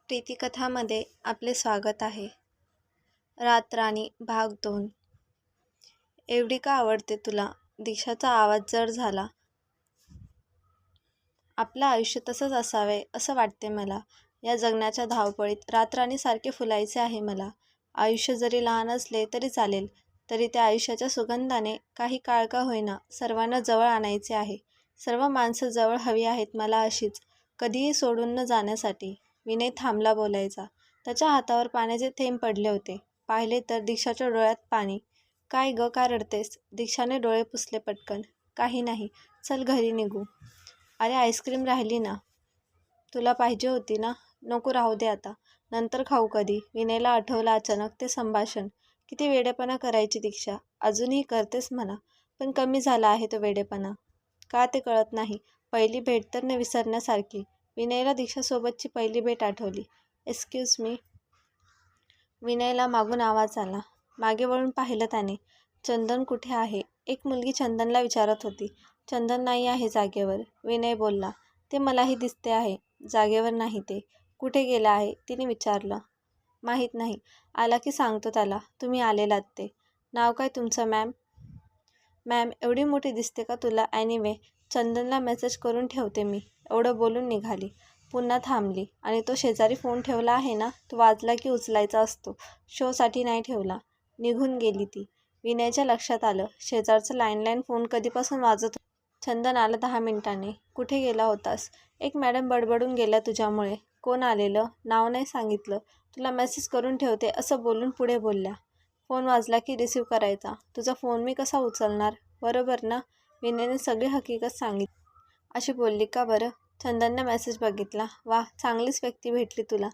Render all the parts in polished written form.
प्रीतिकथामध्ये आपले स्वागत आहे. रात राणी भाग 2. एवढी का आवडते तुला? दीक्षाचा आवाज जड झाला. आपलं आयुष्य तसंच असावे असं वाटते मला. या जगण्याच्या धावपळीत रातराणीसारखे फुलायचे आहे मला. आयुष्य जरी लहान असले तरी चालेल, तरी त्या आयुष्याच्या सुगंधाने काही काळ का होईना सर्वांना जवळ आणायचे आहे. सर्व माणसं जवळ हवी आहेत मला अशीच, कधीही सोडून न जाण्यासाठी. विनय थांबला बोलायचा. त्याच्या हातावर पाण्याचे थेंब पडले होते. पाहिले तर दीक्षाच्या डोळ्यात पाणी. काय ग, का रडतेस? दीक्षाने डोळे पुसले पटकन. काही नाही, चल घरी निघू. अरे आईस्क्रीम राहिली ना, तुला पाहिजे होती ना? नको, राहू दे आता, नंतर खाऊ कधी. विनयला आठवलं अचानक ते संभाषण. किती वेडेपणा करायची दीक्षा. अजूनही करतेस म्हणा, पण कमी झाला आहे तो वेडेपणा. का ते कळत नाही. पहिली भेट तर न विसरण्यासारखी. विनयला दीक्षासोबतची पहिली भेट आठवली. Excuse me. विनयला मागून आवाज आला. मागे वळून पाहिलं त्याने. चंदन कुठे आहे? एक मुलगी चंदनला विचारत होती. चंदन नाही आहे जागेवर. विनय बोलला. ते मलाही दिसते आहे. जागेवर नाही ते. कुठे गेला आहे? तिने विचारलं. माहीत नाही. आला की सांगतो त्याला तुम्ही आलेलात ते. नाव काय तुमचं मॅम? मॅम एवढी मोठी दिसते का तुला? ॲनिवे, चंदनला मेसेज करून ठेवते मी. एवढं बोलून निघाली. पुन्हा थांबली. आणि तो शेजारी फोन ठेवला आहे ना, तो वाजला की उचलायचा असतो. शोसाठी नाही ठेवला. निघून गेली ती. विनयच्या लक्षात आलं, शेजारचा लँडलाईन फोन कधीपासून वाजत होता. चंदन आला 10 मिनिटांनी. कुठे गेला होतास? एक मॅडम बडबडून गेल्या तुझ्यामुळे. कोण आलेलं? नाव नाही सांगितलं. तुला मेसेज करून ठेवते असं बोलून पुढे बोलल्या. फोन वाजला की रिसीव करायचा. तुझा फोन मी कसा उचलणार? बरोबर ना? विनयने सगळी हकीकत सांगितली. अशी बोलली का बरं? चंदनने मेसेज बघितला. वा, चांगलीच व्यक्ती भेटली तुला.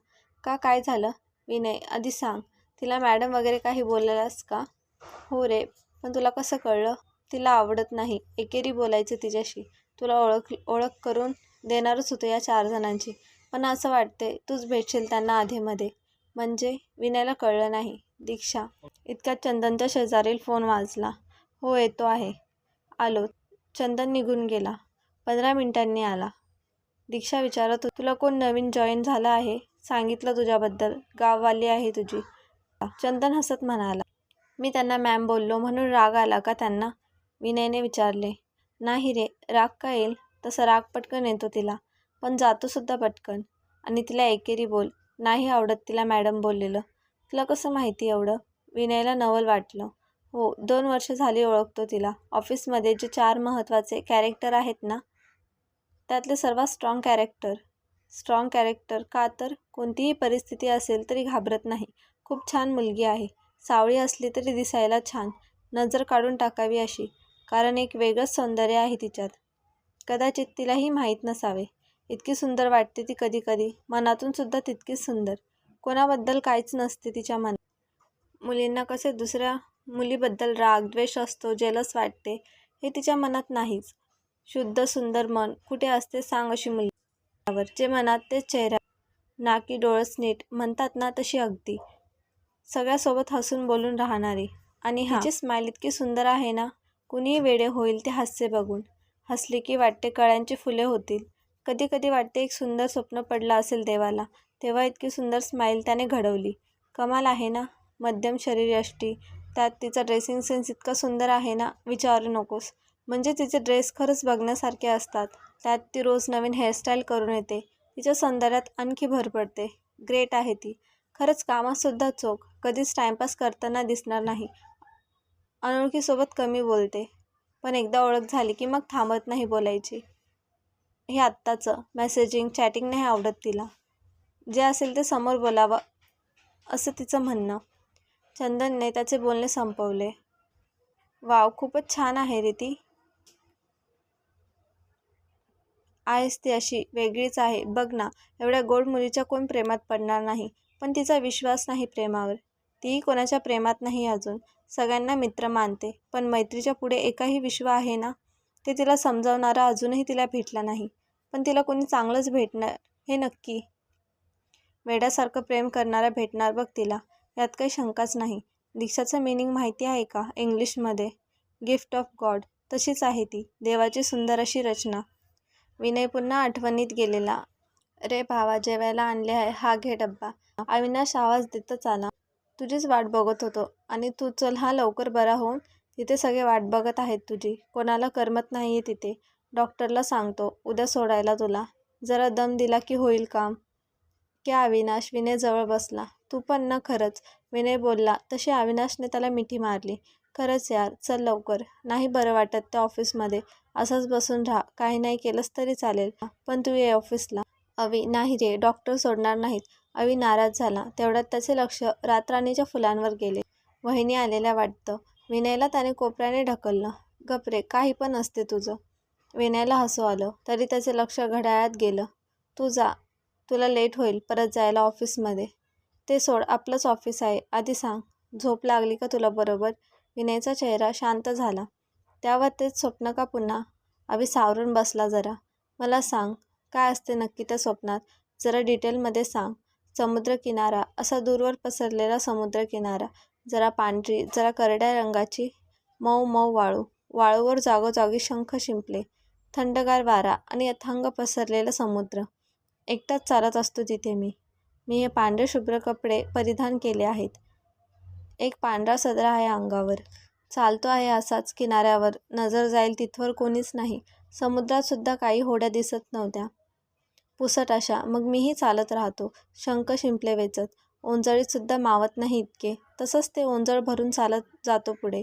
का, काय झालं? विनय, आधी सांग. तिला मॅडम वगैरे काही बोललास का? हो रे, पण तुला कसं कळलं? तिला आवडत नाही. एकेरी बोलायचं तिच्याशी. तुला ओळख करून देणारच होतो या 4 जणांची. पण असं वाटते तूच भेटशील त्यांना आधेमध्ये. म्हणजे? विनयला कळलं नाही. दीक्षा. इतक्यात चंदनच्या शेजारील फोन वाजला. हो, येतो आहे. आलो. चंदन निघून गेला. 15 मिनिटांनी आला. दीक्षा विचारत होती, तुला कोण नवीन जॉईन झाला आहे? सांगितलं तुझ्याबद्दल. गाववाली आहे तुझी. चंदन हसत म्हणाला. मी त्यांना मॅम बोललो म्हणून राग आला का त्यांना? विनयने विचारले. नाही रे, राग का येईल? तसा राग पटकन येतो तिला, पण जातो सुद्धा पटकन. आणि तिला एकेरी बोल. नाही आवडत तिला मॅडम बोललेलं. तुला कसं माहिती एवढं? विनयला नवल वाटलं. हो, 2 वर्ष झाली ओळखतो तिला. ऑफिसमध्ये जे 4 महत्त्वाचे कॅरेक्टर आहेत ना, त्यातले सर्वात स्ट्रॉंग कॅरेक्टर. स्ट्रॉंग कॅरेक्टर का? तर कोणतीही परिस्थिती असेल तरी घाबरत नाही. खूप छान मुलगी आहे. सावळी असली तरी दिसायला छान. नजर काढून टाकावी अशी. कारण एक वेगळंच सौंदर्य आहे तिच्यात. कदाचित तिलाही माहीत नसावे. इतकी सुंदर वाटते ती कधी कधी. मनातून सुद्धा तितकीच सुंदर. कोणाबद्दल काहीच नसते तिच्या मनात. मुलींना कसे दुसऱ्या मुलीबद्दल राग, द्वेष असतो, जेलस वाटते, हे तिच्या मनात नाहीच. शुद्ध सुंदर मन कुठे असते सांग अशी मुलीवर. जे मनात तेच चेहरा. नाकी डोळस नीट म्हणतात ना, तशी अगदी. सगळ्यासोबत हसून बोलून राहणारी. आणि हिची स्माईल इतकी सुंदर आहे ना, कुणीही वेडे होईल ते हास्य बघून. हसली की वाटते कळ्यांची फुले होतील. कधी कधी वाटते एक सुंदर स्वप्न पडलं असेल देवाला, तेव्हा इतकी सुंदर स्माईल त्याने घडवली. कमाल आहे ना. मध्यम शरीरयष्टी. त्यात तिचा ड्रेसिंग सेन्स इतका सुंदर आहे ना, विचारू नकोस. म्हणजे तिचे ड्रेस खरंच बघण्यासारखे असतात. त्यात ती रोज नवीन हेअरस्टाईल करून येते. तिच्या सौंदर्यात आणखी भर पडते. ग्रेट आहे ती. खरंच कामातसुद्धा चोख. कधीच टाईमपास करताना दिसणार नाही. अनोळखीसोबत कमी बोलते, पण एकदा ओळख झाली की मग थांबत नाही बोलायची. हे आत्ताचं मेसेजिंग, चॅटिंग नाही आवडत तिला. जे असेल ते समोर बोलावं असं तिचं म्हणणं. चंदनने त्याचे बोलणे संपवले. वाव, खूपच छान आहे रे ती. आहेस ती अशी, वेगळीच आहे. बघ ना, एवढ्या गोड मुलीच्या कोण प्रेमात पडणार नाही. पण तिचा विश्वास नाही प्रेमावर. तीही कोणाच्या प्रेमात नाही अजून. सगळ्यांना मित्र मानते, पण मैत्रीच्या पुढे एकाही विश्व आहे ना, ते तिला समजावणारा अजूनही तिला भेटला नाही. पण तिला कोणी चांगलंच भेटणार हे नक्की. वेड्यासारखं प्रेम करणारा भेटणार बघ तिला, यात काही शंकाच नाही. दीक्षाचं मिनिंग माहिती आहे का इंग्लिशमध्ये? Gift of God. तशीच आहे ती, देवाची सुंदर अशी रचना. विनय पुन्हा आठवणीत गेलेला. रे भावा, जेवायला आणले आहे, हा घे डब्बा. अविनाश आवाज देतच आला. तुझीच वाट बघत होतो. आणि तू चल हा लवकर बरा होऊन. तिथे सगळे वाट बघत आहेत तुझी. कोणाला करमत नाहीये तिथे. डॉक्टरला सांगतो उद्या सोडायला तुला. जरा दम दिला की होईल काम. क्या अविनाश? विनय जवळ बसला. तू पण ना खरंच, विनय बोलला तशी अविनाशने त्याला मिठी मारली. खरंच यार, चल लवकर. नाही बरं वाटत त्या ऑफिसमध्ये. असंच बसून राहा. काही नाही केलंस तरी चालेल, पण तू ये ऑफिसला. अवी, नाही रे, डॉक्टर सोडणार नाहीत. अवी नाराज झाला. तेवढ्यात त्याचे लक्ष रातराणीच्या फुलांवर गेले. वहिनी आलेल्या वाटतं. विनयला त्याने कोपऱ्याने ढकललं. गप रे, काही पण असते तुझं. विनयला हसू आलं, तरी त्याचे लक्ष घड्याळात गेलं. तू जा, तुला लेट होईल परत जायला ऑफिसमध्ये. ते सोड, आपलंच ऑफिस आहे. आधी सांग, झोप लागली का तुला बरोबर? विनयचा चेहरा शांत झाला. त्यावर तेच स्वप्न का पुन्हा? अभि सावरून बसला जरा. मला सांग, काय असते नक्की त्या स्वप्नात? जरा डिटेलमध्ये सांग. समुद्रकिनारा, असा दूरवर पसरलेला समुद्रकिनारा. जरा पांढरी, जरा करड्या रंगाची मऊ मऊ वाळू. वाळूवर जागोजागी शंख शिंपले. थंडगार वारा आणि अथांग पसरलेला समुद्र. एकटाच चालत असतो तिथे मी. हे पांढरे शुभ्र कपडे परिधान केले आहेत. एक पांढरा सदरा आहे अंगावर. चालतो आहे असाच किनाऱ्यावर. नजर जाईल तिथवर कोणीच नाही. समुद्रात सुद्धा काही होड्या दिसत नव्हत्या, पुसट अशा. मग मीही चालत राहतो, शंख शिंपले वेचत. ओंजळीत सुद्धा मावत नाही इतके. तसंच ते ओंजळ भरून चालत जातो पुढे.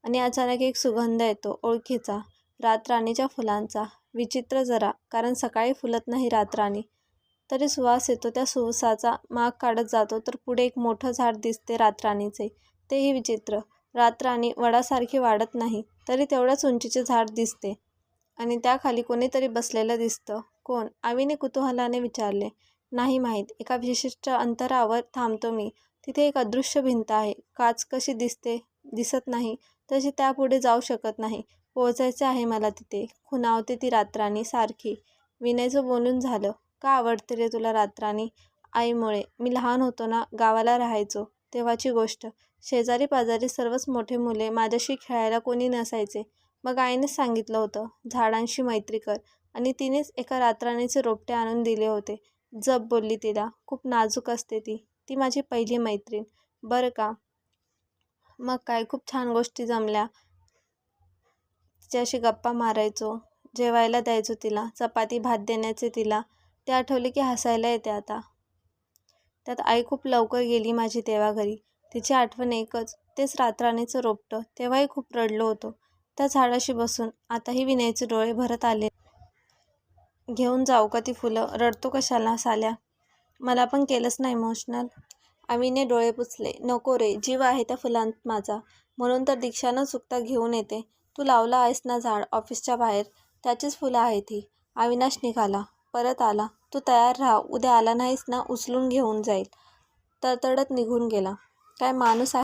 आणि अचानक एक सुगंध येतो, ओळखीचा, रातराणीच्या फुलांचा. विचित्र जरा, कारण सकाळी फुलत नाही रातराणी, तरी सुवास येतो. त्या सुवासाचा माग काढत जातो तर पुढे एक मोठं झाड दिसते रातराणीचे. तेही विचित्र. रातराणी वडासारखी वाढत नाही, तरी तेवढ्याच उंचीचे झाड दिसते. आणि त्याखाली कोणीतरी बसलेलं दिसतं. कोण? आवीने कुतूहलाने विचारले. नाही माहीत. एका विशिष्ट अंतरावर थांबतो मी. तिथे एक अदृश्य भिंत आहे. काच कशी दिसते, दिसत नाही, तशी त्यापुढे जाऊ शकत नाही. पोहोचायचे आहे मला तिथे. खुणावते ती रातराणी सारखी. विनयचं बोलून झालं. का आवडते रे तुला रातराणी? आईमुळे. मी लहान होतो ना, गावाला राहायचो तेव्हाची गोष्ट. शेजारी पाजारी सर्वच मोठे मुले. माझ्याशी खेळायला कोणी नसायचे. मग आईनेच सांगितलं होतं, झाडांशी मैत्री कर. आणि तिनेच एका रातराणीचे रोपटे आणून दिले होते. जप बोलली तिला. खूप नाजूक असते ती. ती माझी पहिली मैत्रीण बरं का. मग काय, खूप छान गोष्टी जमल्या. तिच्याशी गप्पा मारायचो, जेवायला द्यायचो तिला, चपाती भात देण्याचे तिला. ते आठवले की हसायला येते आता. त्यात आई खूप लवकर गेली माझी तेव्हा घरी. तिची आठवण एकच, तेच रातराणीचं रोपटं. तेव्हाही खूप रडलो होतो त्या झाडाशी बसून. आताही विनयचे डोळे भरत आले. घेऊन जाऊ का ती फुलं? रडतो कशाला साल्या? मला पण केलंच ना इमोशनल. आम्हीने डोळे पुसले. नको रे, जीव आहे त्या फुलांत माझा. म्हणून तर दीक्षा न चुकता घेऊन येते. तू लावलं आहेस ना झाड ऑफिसच्या बाहेर, त्याचीच फुलं आहेत ही. अविनाश निघाला, परत आला. तू तयार राहा, उद्या आला नाहीस ना उचलून घेऊन जाईल. तडतडत निघून गेला. काय माणूस आहे.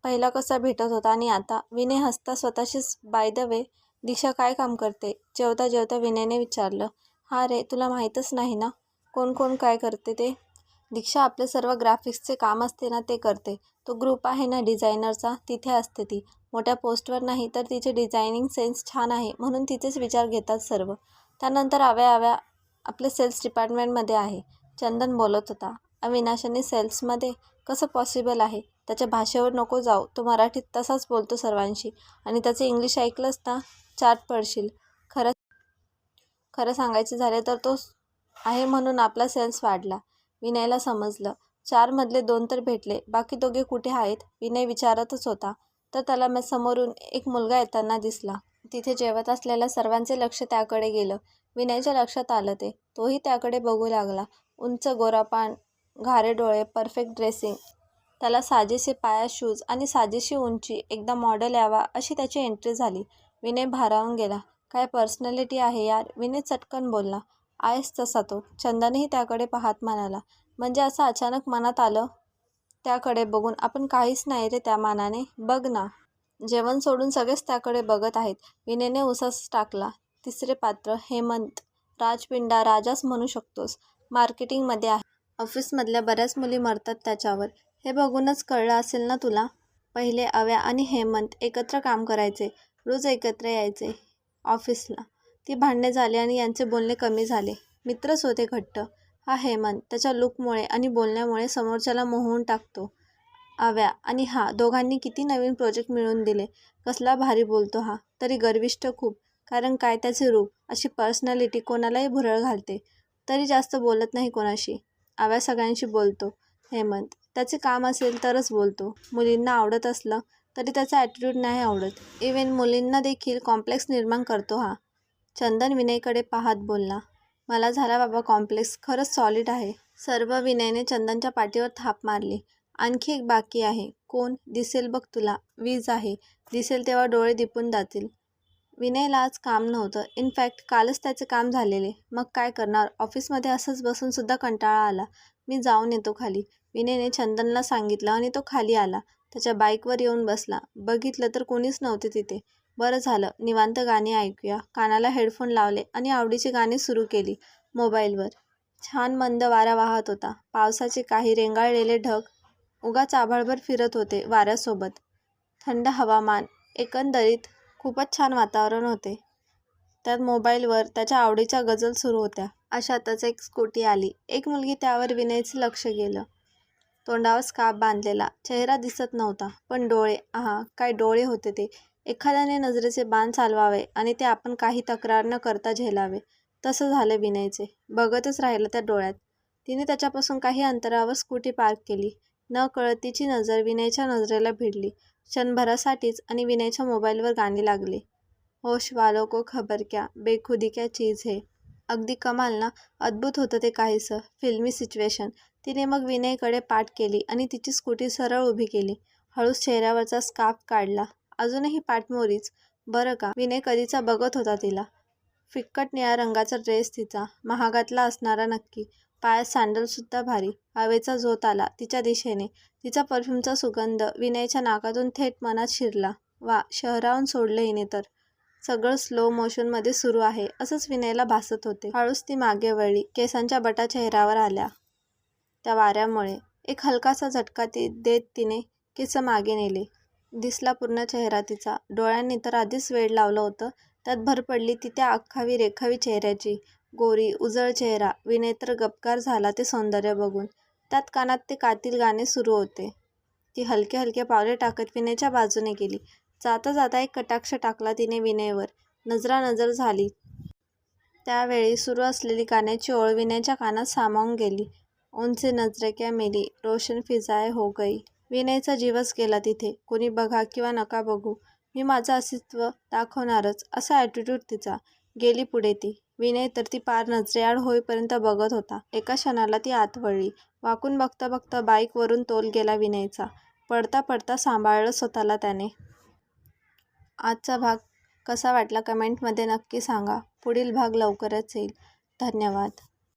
पहिला कसा भेटत होता आणि आता? विनय हसता स्वतःशीच. बाय द वे, दीक्षा काय काम करते? जेवता जेवता विनयने विचारलं. हा रे, तुला माहीतच नाही ना कोण कोण काय करते ते? दीक्षा आपले सर्व ग्राफिक्सचे काम असते ना ते करते. तो ग्रुप आहे ना डिझायनरचा, तिथे असते ती. मोठ्या पोस्टवर नाही, तर तिचे डिझायनिंग सेन्स छान आहे म्हणून तिचेच विचार घेतात सर्व. त्यानंतर आव्या आपले सेल्स डिपार्टमेंटमध्ये आहे. चंदन बोलत होता. अविनाशाने सेल्समध्ये? कसं पॉसिबल आहे? त्याच्या भाषेवर नको जाऊ. तो मराठीत तसाच बोलतो सर्वांशी. आणि त्याचे इंग्लिश ऐकलंस ना, चाट पडशील. खरं सांगायचे झाले तर तो आहे म्हणून आपला सेल्स वाढला. विनयला समजलं. 4 मधले 2 तर भेटले, बाकी दोघे कुठे आहेत? विनय विचारतच होता तर त्याला समोरून एक मुलगा येताना दिसला. तिथे जेवत असलेल्या सर्वांचे लक्ष त्याकडे गेलं. विनयच्या लक्षात आलं ते. तोही त्याकडे बघू लागला. उंच गोरापान, घारे डोळे, परफेक्ट ड्रेसिंग. त्याला साजेसे पायात शूज आणि साजेशी उंची. एकदा मॉडेल यावा अशी त्याची एंट्री झाली. विनय भारावून गेला. काय पर्सनॅलिटी आहे यार. विनय चटकन बोलला. आहेस तसा तो. चंदनही त्याकडे पाहत म्हणाला. म्हणजे असं अचानक मनात आलं त्याकडे बघून? आपण काहीच नाही रे त्या मानाने. बघ ना. जेवण सोडून सगळेच त्याकडे बघत आहेत. विनयने उसास टाकला. तिसरे पात्र हेमंत. राजपिंडा राजाच म्हणू शकतोस. मार्केटिंगमध्ये आहे. ऑफिसमधल्या बऱ्याच मुली मरतात त्याच्यावर. हे बघूनच कळलं असेल ना तुला. पहिले अव्या आणि हेमंत एकत्र काम करायचे. रोज एकत्र यायचे ऑफिसला. ती भांडणे झाली आणि यांचे बोलणे कमी झाले. मित्रच होते घट्ट. हा हेमंत त्याच्या लुकमुळे आणि बोलण्यामुळे समोरच्याला मोहून टाकतो. आव्या आणि हा दोघांनी किती नवीन प्रोजेक्ट मिळवून दिले. कसला भारी बोलतो हा. तरी गर्विष्ठ खूप. कारण काय त्याचे रूप, अशी पर्सनॅलिटी कोणालाही भुरळ घालते. तरी जास्त बोलत नाही कोणाशी. आव्या सगळ्यांशी बोलतो. हेमंत त्याचे काम असेल तरच बोलतो. मुलींना आवडत असलं तरी त्याचा ॲटिट्यूड नाही आवडत. इव्हन मुलींना देखील कॉम्प्लेक्स निर्माण करतो हा. चंदन विनयकडे पाहत बोलला, मला झाला बाबा कॉम्प्लेक्स, खरंच सॉलिड आहे. सर्व विनयने चंदनच्या पाठीवर थाप मारली. आणखी एक बाकी आहे. कोण? दिसेल बघ तुला. वीज आहे. दिसेल तेव्हा डोळे दिपून जातील. विनयला आज काम नव्हतं. इनफॅक्ट कालच त्याचे काम झालेले. मग काय करणार? ऑफिसमध्ये असंच बसून सुद्धा कंटाळा आला. मी जाऊन येतो खाली. विनयने चंदनला सांगितलं आणि तो खाली आला. त्याच्या बाईकवर येऊन बसला. बघितलं तर कोणीच नव्हते तिथे. बरं झालं. निवांत गाणी ऐकूया. कानाला हेडफोन लावले आणि आवडीची गाणी सुरू केली मोबाईलवर. छान मंद वारा वाहत होता. पावसाचे काही रेंगाळलेले ढग उगाच आभाळभर फिरत होते वाऱ्यासोबत. थंड हवामान. एकंदरीत खूपच छान वातावरण होते. त्यात मोबाईलवर त्याच्या आवडीच्या गझल सुरू होत्या. अशातच एक स्कूटी आली. एक मुलगी त्यावर विनयचं लक्ष गेलं. तोंडावर स्कार्फ बांधलेला. चेहरा दिसत नव्हता. पण डोळे, आहा काय डोळे होते ते. एखाद्याने नजरेचे बाण चालवावे आणि ते आपण काही तक्रार न करता झेलावे. तसं झालं विनयचे. बघतच राहिलं त्या डोळ्यात. तिने त्याच्यापासून काही अंतरावर स्कूटी पार्क केली. नकळत तिची नजर विनयच्या नजरेला भिडली. क्षणभरासाठीच आणि विनयच्या मोबाईलवर गाणी लागली. होश वालों को खबर क्या, बेखुदी क्या चीज है. अगदी कमाल ना. अद्भुत होतं ते काहीसं. फिल्मी सिच्युएशन. तिने मग विनयकडे पाठ केली आणि तिची स्कूटी सरळ उभी केली. हळूच चेहऱ्यावरचा स्कार्फ काढला. अजूनही पाठमोरीच. बरं का. विनय कधीचा बघत होता तिला. फिक्कट निळ्या रंगाचा ड्रेस तिचा. महागातला असणारा नक्की. पायात सँडलसुद्धा भारी. हवेचा झोत आला तिच्या दिशेने. तिचा परफ्यूमचा सुगंध विनयच्या नाकातून थेट मनात शिरला. वा, शहराहून सोडलं हिने तर. सगळं स्लो मोशनमध्ये सुरू आहे असंच विनयला भासत होते. हळूच ती मागे वळली. केसांच्या बटा चेहऱ्यावर आल्या त्या वाऱ्यामुळे. एक हलकासा झटका देत तिने केस मागे नेले. दिसला पूर्ण चेहरा तिचा. डोळ्यांनी तर आधीच वेड लावलं होतं. त्यात भर पडली ती त्या आखावी रेखावी चेहऱ्याची. गोरी उजळ चेहरा. विनय तर गपकार झाला ते सौंदर्य बघून. त्यात कानात ते कातील गाणे सुरू होते. ती हलके हलके पावले टाकत विनयच्या बाजूने गेली. जाता जाता एक कटाक्ष टाकला तिने विनयवर. नजरानजर झाली. त्यावेळी सुरू असलेली गाण्याची ओळ विनयच्या कानात सामावून गेली. उनसे नजरे क्या मिली, रोशन फिजाएं हो गई. विनयचा जीवच गेला तिथे. कोणी बघा किंवा नका बघू, मी माझं अस्तित्व दाखवणारच असा ॲटिट्यूड तिचा. गेली पुढे ती. विनय तर ती पार नजरेआड होईपर्यंत बघत होता. एका क्षणाला ती आत वळली. वाकून बघता बघता बाईकवरून तोल गेला विनयचा. पडता पडता सांभाळलं स्वतःला त्याने. आजचा भाग कसा वाटला कमेंटमध्ये नक्की सांगा. पुढील भाग लवकरच येईल. धन्यवाद.